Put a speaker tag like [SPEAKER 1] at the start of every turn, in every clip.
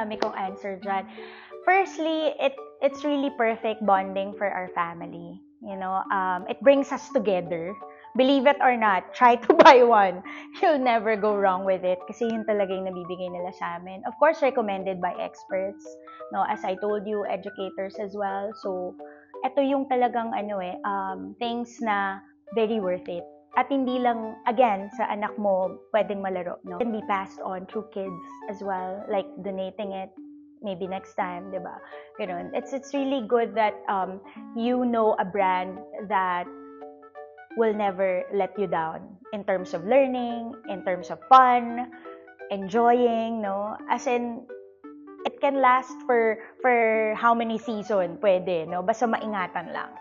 [SPEAKER 1] dami kong answer dyan. Firstly, it's really perfect bonding for our family. You know, it brings us together. Believe it or not, try to buy one. You'll never go wrong with it kasi yun talaga yung nabibigay nila sa amin. Of course, recommended by experts. No, as I told you, educators as well. So, ito yung talagang things na very worth it. At hindi lang, again, sa anak mo, pwedeng malaro. No? It can be passed on through kids as well, like donating it maybe next time, di ba? Ganun. It's really good that you know a brand that will never let you down in terms of learning, in terms of fun, enjoying, no? As in, it can last for how many season pwede, no? Basta maingatan lang.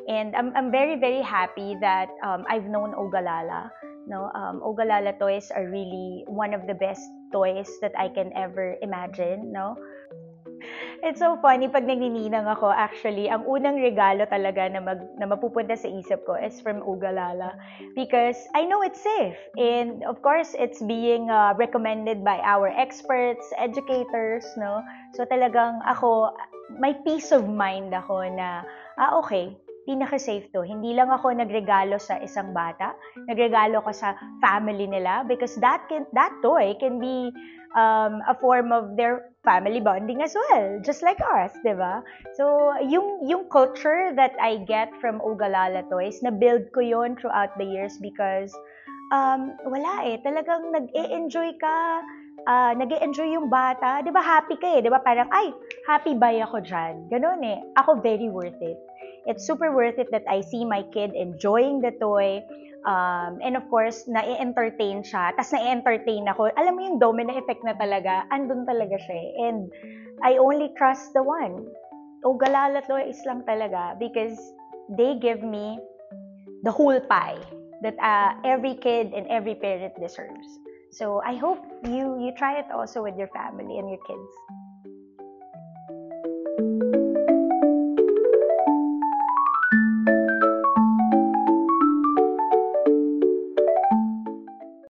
[SPEAKER 1] And I'm very, very happy that I've known Ogalala. No, Ogalala toys are really one of the best toys that I can ever imagine. No, it's so funny pag nagnininang ako. Actually, ang unang regalo talaga na mapupunta sa isip ko is from Ogalala because I know it's safe, and of course, it's being recommended by our experts, educators. No, so talagang ako, may peace of mind ako na okay, pinaka-safe to. Hindi lang ako nagregalo sa isang bata, nagregalo ko sa family nila because that toy can be a form of their family bonding as well, just like ours, di ba? So, yung culture that I get from Ogalala Toys, na-build ko yon throughout the years because wala talagang nag-e-enjoy ka, nag-e-enjoy yung bata, di ba happy ka di ba? Parang, ay, happy buy ako dyan. Ganon Ako very worth it. It's super worth it that I see my kid enjoying the toy. And of course, na-entertain siya. Tapos na-entertain ako. Alam mo yung domino effect na talaga, andun talaga siya And I only trust the one. Ogalala Toys lang talaga because they give me the whole pie that every kid and every parent deserves. So I hope you try it also with your family and your kids.